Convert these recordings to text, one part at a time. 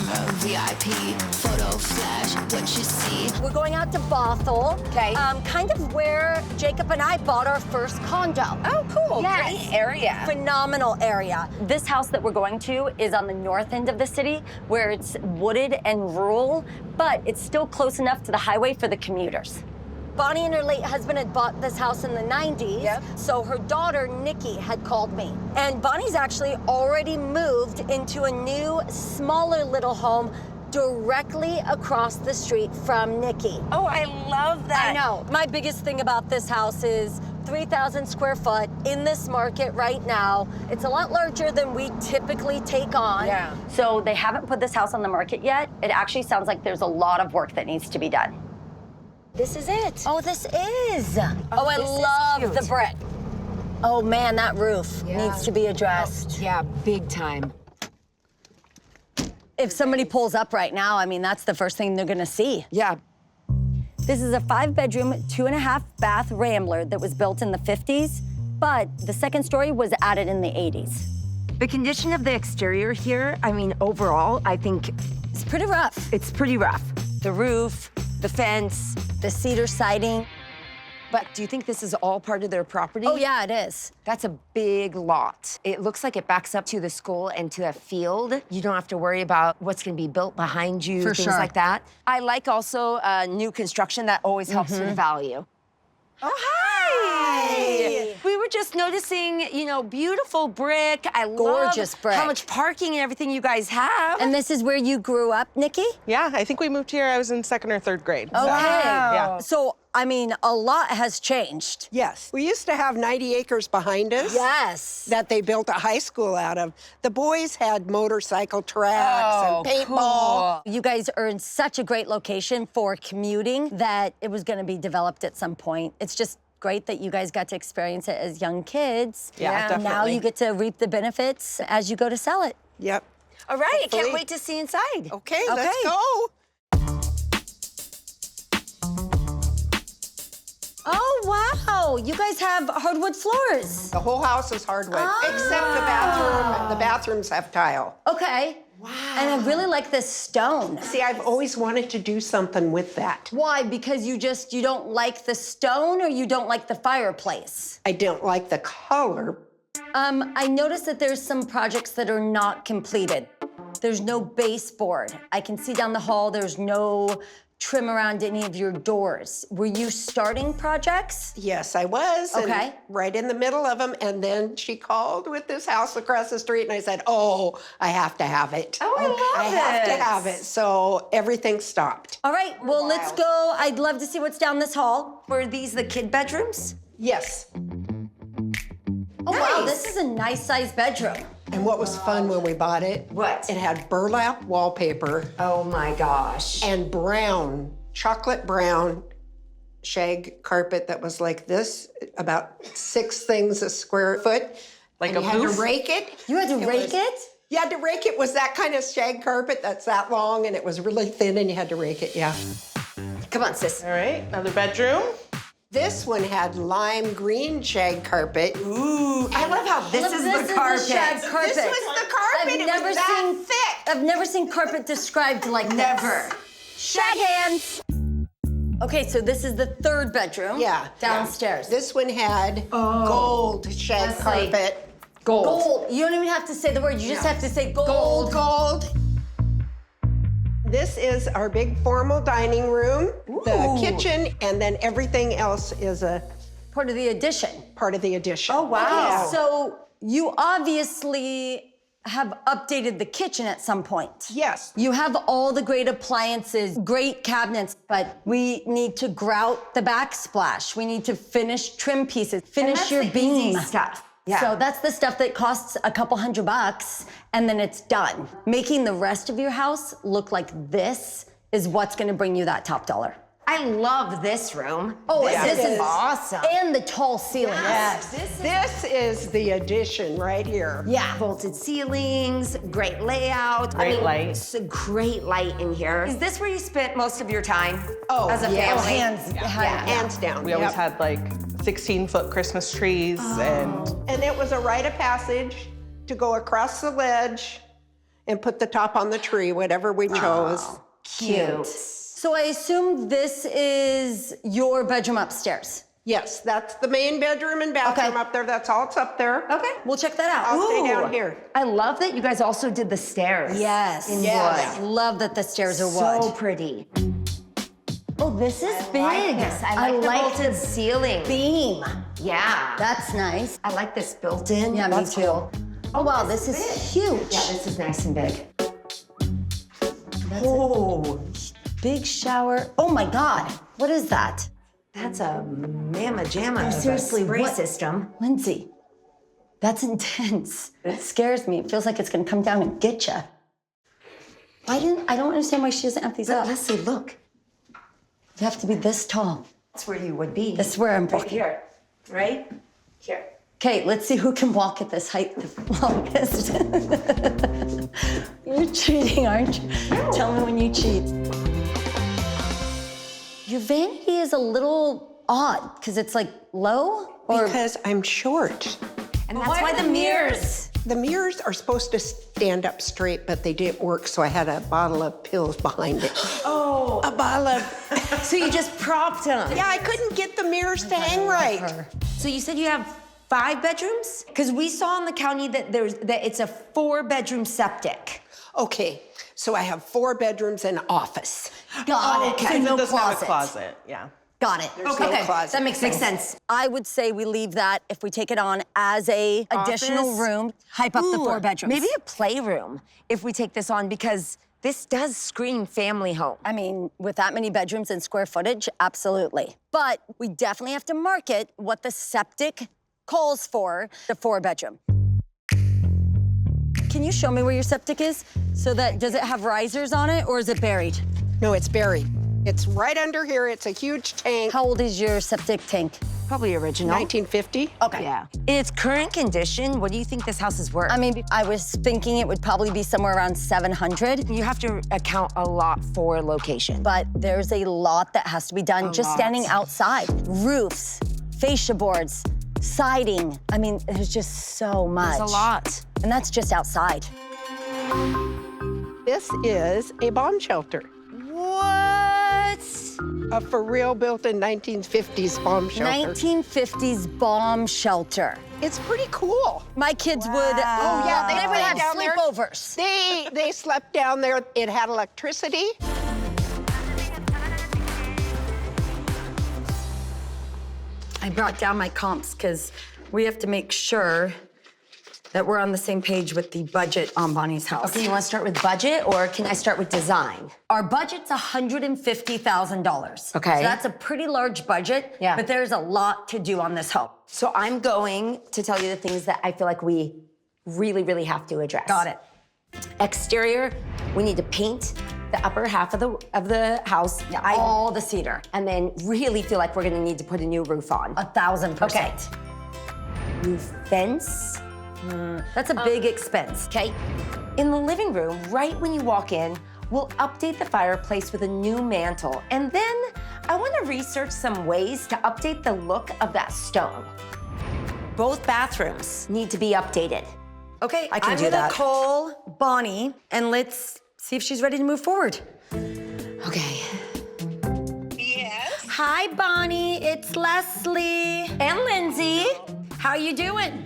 camera, VIP, photo flash, what you see. We're going out to Bothell. Okay. Kind of where Jacob and I bought our first condo. Oh, cool. Yes. Great area. Phenomenal area. This house that we're going to is on the north end of the city where it's wooded and rural, but it's still close enough to the highway for the commuters. Bonnie and her late husband had bought this house in the 90s, Yep. so her daughter, Nikki, had called me. And Bonnie's actually already moved into a new, smaller little home directly across the street from Nikki. Oh, I love that. I know. My biggest thing about this house is 3,000 square foot in this market right now. It's a lot larger than we typically take on. Yeah. So they haven't put this house on the market yet. It actually sounds like there's a lot of work that needs to be done. This is it. Oh, this is. Oh, I this is love cute. the brick. Oh man, that roof needs to be addressed. Yeah, big time. If somebody pulls up right now, I mean, that's the first thing they're gonna see. Yeah. This is a 5-bedroom, 2.5-bath Rambler that was built in the 50s, but the second story was added in the 80s. The condition of the exterior here, I mean, overall, I think It's pretty rough. it's pretty rough. The roof, the fence. The cedar siding. But do you think this is all part of their property? Oh yeah, it is. That's a big lot. It looks like it backs up to the school and to a field. You don't have to worry about what's gonna be built behind you, For things sure. like that. I like also new construction. That always helps with value. Oh, hi! We were just noticing, you know, beautiful brick. I Gorgeous love brick. how much parking and everything you guys have. And this is where you grew up, Nikki? Yeah, I think we moved here. I was in 2nd or 3rd grade. So, Okay. yeah. So, I mean, a lot has changed. Yes. We used to have 90 acres behind us. Yes. That they built a high school out of. The boys had motorcycle tracks and paintball. You guys are in such a great location for commuting that it was going to be developed at some point. It's just great that you guys got to experience it as young kids. Yeah, And now definitely. you get to reap the benefits as you go to sell it. Yep. All right, I can't Hopefully. wait to see inside. Okay, let's go. Oh, wow. You guys have hardwood floors. The whole house is hardwood, except the bathroom. The bathrooms have tile. Okay. Wow. And I really like this stone. See, I've always wanted to do something with that. Why? Because you don't like the stone or you don't like the fireplace? I don't like the color. I noticed that there's some projects that are not completed. There's no baseboard. I can see down the hall there's no trim around any of your doors. Were you starting projects? Yes, I was. and Okay. right in the middle of them. And then she called with this house across the street, and I said, oh, I have to have it. Oh, I love I have to it. have it. So everything stopped. All right, well, let's go. I'd love to see what's down this hall. Were these the kid bedrooms? Yes. Oh, wow, Nice. this is a nice-sized bedroom. And what was fun when we bought it? What? It had burlap wallpaper Oh my gosh. and brown, chocolate brown shag carpet that was like this, about 6 things a square foot. Like and a you had poof? to rake it. You had to rake it? You had to rake it. Was that kind of shag carpet that's that long, and it was really thin, and you had to rake it, yeah. Come on, sis. All right, another bedroom. This one had lime green shag carpet. Ooh, I love how this is the carpet. shag carpet. This was the carpet. I've It never was that seen thick. I've never seen carpet described like Never. this. Shag hands. Okay, so this is the 3rd bedroom. Yeah. Downstairs. This one had gold shag Leslie. carpet. Gold. You don't even have to say the word. You just have to say Gold, gold. gold. This is our big formal dining room, the kitchen, and then everything else is a Part of the addition. part of the addition. Oh, wow. Okay, so you obviously have updated the kitchen at some point. Yes. You have all the great appliances, great cabinets, but we need to grout the backsplash. We need to finish trim pieces, finish that's your the beam. easy stuff. Yeah. So that's the stuff that costs a couple $100 and then it's done. Making the rest of your house look like this is what's gonna bring you that top dollar. I love this room. Oh, this this is is awesome. And the tall ceilings. This is the addition right here. Yeah. Vaulted ceilings, great layout. Great light. It's a great light in here. Is this where you spent most of your time Oh, as a yeah. family? Hands. Hands down. We always Yep. had like 16-foot Christmas trees and And it was a rite of passage to go across the ledge and put the top on the tree, whatever we chose. Cute. So I assume this is your bedroom upstairs. Yes, that's the main bedroom and bathroom Okay. up there. That's all it's up there. Okay, we'll check that out. I'll stay Ooh. down here. I love that you guys also did the stairs. Yes. In Yes. wood. Love that the stairs are So wood. pretty. Oh, this is big. I like the vaulted ceiling. beam. Yeah. That's nice. I like this built in. Yeah, me That's too. cool. Oh wow, this is huge. Yeah, this is nice and big. Oh, big shower. Oh my God, what is that? That's a mamma jamma of a seriously, spray what- system. Lindsay, that's intense. It scares me. It feels like it's gonna come down and get you. I don't understand why she doesn't have these up. Leslie, look. You have to be this tall. That's where you would be. This is where I'm right walking. here. Right? Here. Okay, let's see who can walk at this height the longest. You're cheating, aren't you? Tell me when you cheat. Your vanity is a little odd because it's like low, or Because I'm short. And that's why the mirrors. The mirrors are supposed to stand up straight, but they didn't work, so I had a bottle of pills behind it. Oh. A bottle of... So you just propped them. Yeah, I couldn't get the mirrors to hang right. So you said you have 5 bedrooms? Because we saw in the county that it's a 4-bedroom septic. Okay, so I have 4 bedrooms and an office. got it. So It no doesn't have a closet. closet, yeah. Got it. There's no closet. That makes sense. I would say we leave that if we take it on as a additional Office? room. Hype up the Ooh, 4 bedrooms. Maybe a playroom if we take this on, because this does scream family home. I mean, with that many bedrooms and square footage, absolutely. But we definitely have to market what the septic calls for, the 4-bedroom. Can you show me where your septic is? So that, does it have risers on it or is it buried? No, it's buried. It's right under here. It's a huge tank. How old is your septic tank? Probably original. 1950. Okay. Yeah. In its current condition, what do you think this house is worth? I mean, I was thinking it would probably be somewhere around 700, you have to account a lot for location. but there's a lot that has to be done just lot. standing outside. Roofs, fascia boards, siding. I mean, there's just so much. It's a lot. And that's just outside. This is a bomb shelter. What? A for real built in 1950s bomb shelter. 1950s bomb shelter. It's pretty cool. My kids would, Oh, yeah, they would play have down there. sleepovers. They slept down there. It had electricity. I brought down my comps because we have to make sure that we're on the same page with the budget on Bonnie's house. Okay, you want to start with budget, or can I start with design? Our budget's $150,000. Okay. So that's a pretty large budget, Yeah. but there's a lot to do on this home. So I'm going to tell you the things that I feel like we really, really have to address. Got it. Exterior, we need to paint the upper half of the house. All the cedar. And then really feel like we're gonna need to put a new roof on. 1,000%. New fence. That's a big expense. Okay. In the living room, right when you walk in, we'll update the fireplace with a new mantle. And then I want to research some ways to update the look of that stone. Both bathrooms need to be updated. Okay, I can do I'm that. gonna call Bonnie and let's see if she's ready to move forward. Okay. Yes. Hi, Bonnie. It's Leslie. And Lyndsay. How you doing?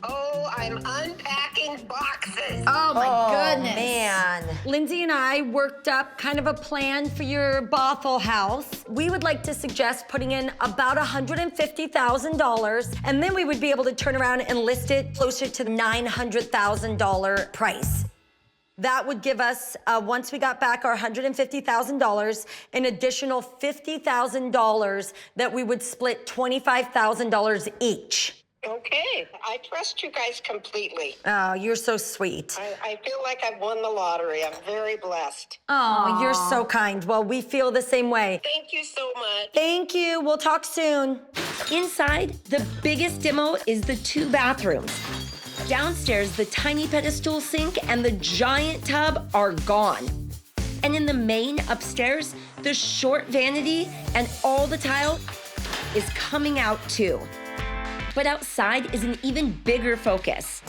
Oh, I'm unpacking boxes. Oh, my goodness. Man. Lyndsay and I worked up kind of a plan for your Bothell house. We would like to suggest putting in about $150,000, and then we would be able to turn around and list it closer to the $900,000 price. That would give us, once we got back our $150,000, an additional $50,000 that we would split $25,000 each. Okay, I trust you guys completely. Oh, you're so sweet. I feel like I've won the lottery. I'm very blessed. Oh, you're so kind. Well, we feel the same way. Thank you so much. Thank you. We'll talk soon. Inside, the biggest demo is the 2 bathrooms. Downstairs, the tiny pedestal sink and the giant tub are gone. And in the main upstairs, the short vanity and all the tile is coming out too. But outside is an even bigger focus.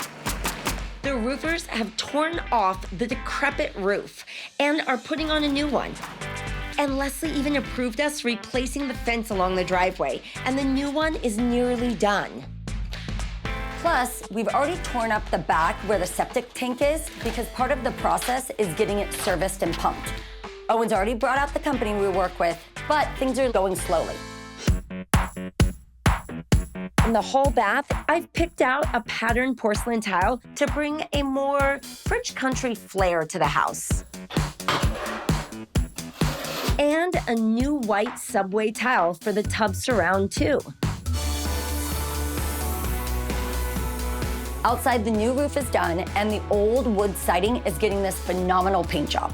The roofers have torn off the decrepit roof and are putting on a new one. And Leslie even approved us replacing the fence along the driveway, and the new one is nearly done. Plus, we've already torn up the back where the septic tank is because part of the process is getting it serviced and pumped. Owen's already brought out the company we work with, but things are going slowly. In the whole bath, I've picked out a patterned porcelain tile to bring a more French country flair to the house. And a new white subway tile for the tub surround, too. Outside, the new roof is done, and the old wood siding is getting this phenomenal paint job.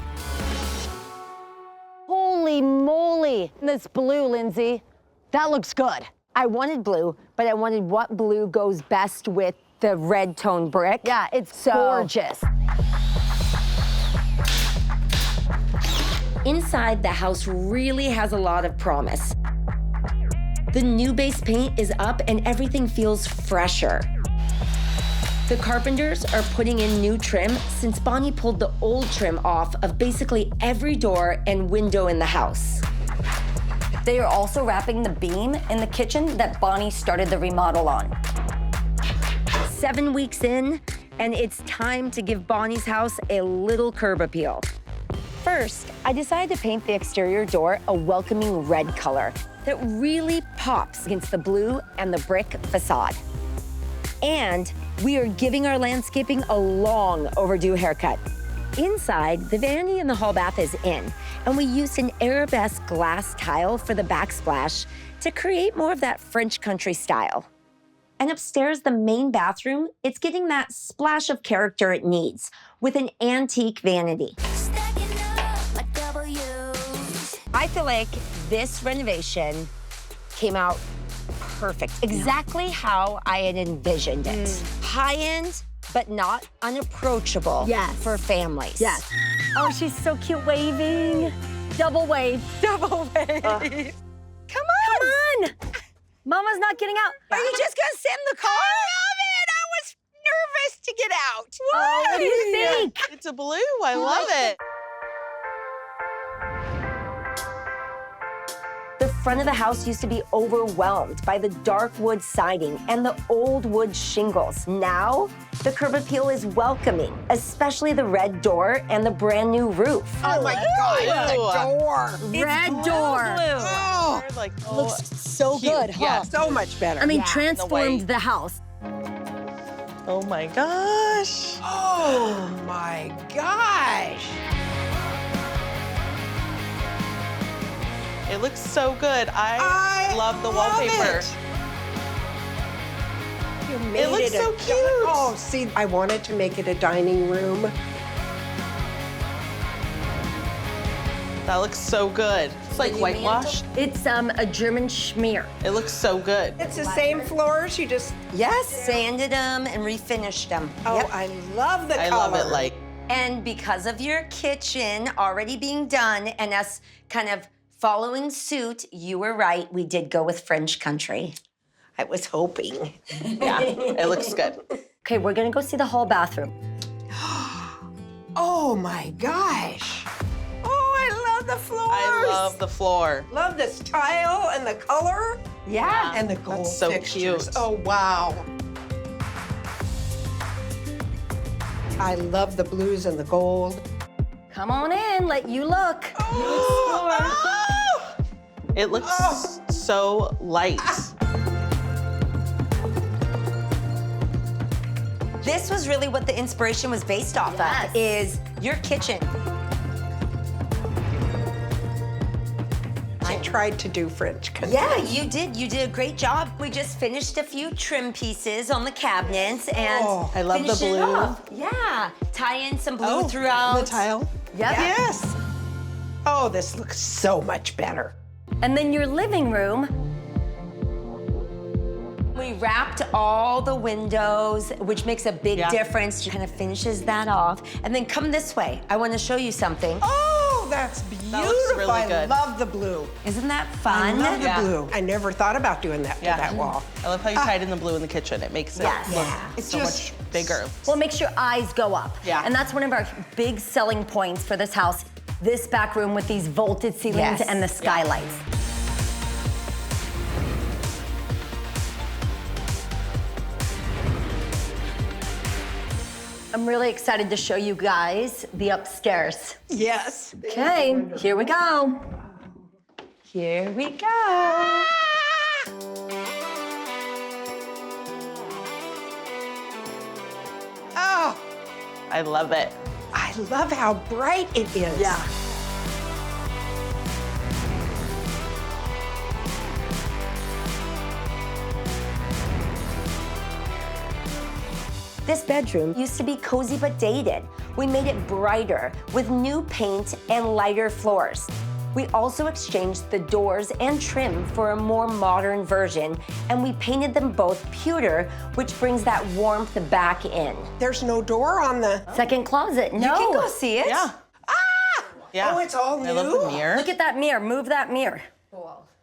Holy moly, this blue, Lindsay. That looks good. I wanted blue, but I wanted what blue goes best with the red tone brick. Yeah, it's gorgeous. Inside, the house really has a lot of promise. The new base paint is up and everything feels fresher. The carpenters are putting in new trim since Bonnie pulled the old trim off of basically every door and window in the house. They are also wrapping the beam in the kitchen that Bonnie started the remodel on. 7 weeks in, and it's time to give Bonnie's house a little curb appeal. First, I decided to paint the exterior door a welcoming red color that really pops against the blue and the brick facade. And we are giving our landscaping a long overdue haircut. Inside, the vanity in the hall bath is in, and we used an arabesque glass tile for the backsplash to create more of that French country style. And upstairs, the main bathroom, it's getting that splash of character it needs with an antique vanity. I feel like this renovation came out perfect, exactly how I had envisioned it. High-end, but not unapproachable for families. Yes. Oh, she's so cute waving. Double wave. Double wave. Come on. Come on. Mama's not getting out. Are you just gonna sit in the car? I love it. I was nervous to get out. Oh, what do you think? It's a blue. I love it. The front of the house used to be overwhelmed by the dark wood siding and the old wood shingles. Now, the curb appeal is welcoming, especially the red door and the brand new roof. Oh my God, the door. Red door. Oh, Like, Looks so cute. good, huh? Yeah. so much better. I mean, the transformed white. the house. Oh my gosh. Oh my gosh. It looks so good. I love the wallpaper. You made It looks so cute. Oh, see, I wanted to make it a dining room. That looks so good. It's like whitewashed. It's a German schmear. It looks so good. It's the same floors, you just, Yes, sanded them and refinished them. oh, I love the I color. love it. Like, And because of your kitchen already being done and us kind of following suit, you were right. We did go with French country. I was hoping. yeah, it looks good. Okay, we're gonna go see the hall bathroom. Oh my gosh. Oh, I love the floors. I love the floor. Love this tile and the color. Yeah. And the gold so fixtures. cute. Oh, wow. I love the blues and the gold. Come on in, let you look. It looks so light. This was really what the inspiration was based off of, is your kitchen. I tried to do French country. Yeah, you did. You did a great job. We just finished a few trim pieces on the cabinets and I love the finished it blue. off. Yeah, tie in some blue throughout. The tile. Yep. Yes. Oh, this looks so much better. And then your living room. We wrapped all the windows, which makes a big difference. Kind of finishes that off. And then come this way. I want to show you something. Oh, that's beautiful. That looks really I good. love the blue. Isn't that I fun? love the Yeah. blue. I never thought about doing that to that wall. I love how you tied in the blue in the kitchen. It makes it look It's so just much bigger. Well, it makes your eyes go up. Yeah. And that's one of our big selling points for this house, this back room with these vaulted ceilings Yes. and the skylights. I'm really excited to show you guys the upstairs. yes. Okay, here we go. Here we go. Oh, I love it. I love how bright it is. Yeah. This bedroom used to be cozy but dated. We made it brighter with new paint and lighter floors. We also exchanged the doors and trim for a more modern version, and we painted them both pewter, which brings that warmth back in. There's no door on the. Second closet, no. You can go see it. Yeah. Yeah. Oh, it's all new. I love the mirror. Look at that mirror, move that mirror.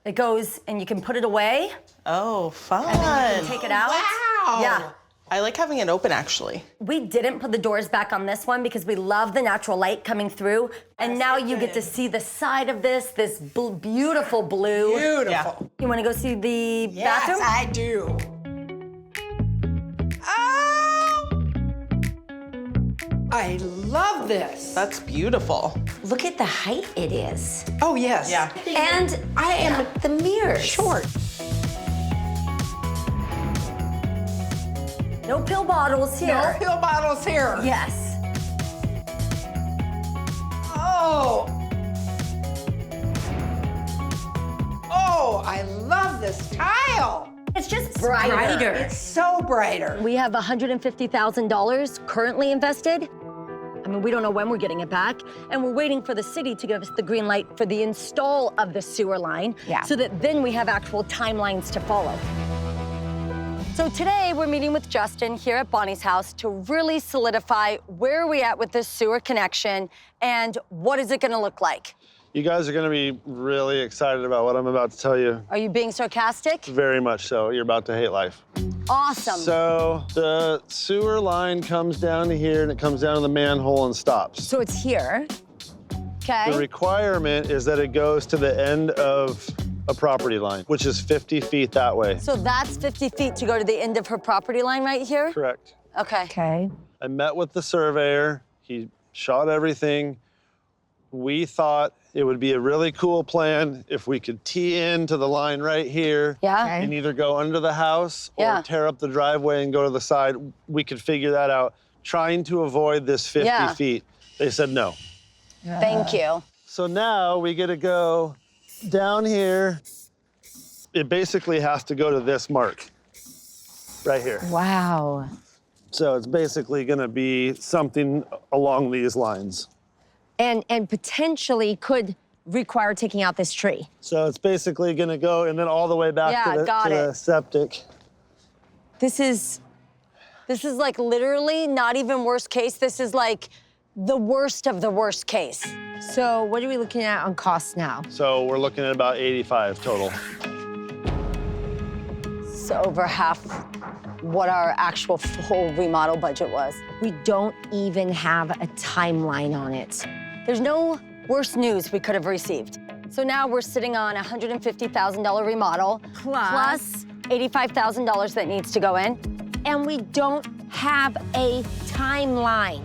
It goes, and you can put it away, Oh, fun. take it out. Wow. Yeah. I like having it open, actually. We didn't put the doors back on this one because we love the natural light coming through. And now you get to see the side of this beautiful blue. Beautiful. You wanna go see the Yes, bathroom? I do. Oh! I love this. That's beautiful. Look at the height it is. Oh, yes. Yeah. And I am the mirrors. Short. No pill bottles No here. pill bottles here. Yes. Oh. Oh, I love this tile. It's just brighter. It's so brighter. We have $150,000 currently invested. I mean, we don't know when we're getting it back, and we're waiting for the city to give us the green light for the install of the sewer line, so that then we have actual timelines to follow. So today we're meeting with Justin here at Bonnie's house to really solidify where are we at with this sewer connection and what is it gonna look like? You guys are gonna be really excited about what I'm about to tell you. Are you being sarcastic? Very much so. You're about to hate life. Awesome. So the sewer line comes down to here and it comes down to the manhole and stops. So it's here. Okay. The requirement is that it goes to the end of a property line, which is 50 feet that way. So that's 50 feet to go to the end of her property line right here? Correct. Okay. Okay. I met with the surveyor. He shot everything. We thought it would be a really cool plan if we could tee into the line right here. Yeah. Okay. And either go under the house or Yeah. tear up the driveway and go to the side. We could figure that out. Trying to avoid this 50 feet. They said no. Thank you. So now we get to go down here. It basically has to go to this mark right here. Wow. So it's basically gonna be something along these lines. And potentially could require taking out this tree. So it's basically gonna go and then all the way back Yeah, to got the it. septic. This is like literally not even worst case. This is like the worst of the worst case. So what are we looking at on costs now? So we're looking at about 85 total. So over half what our actual full remodel budget was. We don't even have a timeline on it. There's no worse news we could have received. So now we're sitting on a $150,000 remodel plus $85,000 that needs to go in. And we don't have a timeline.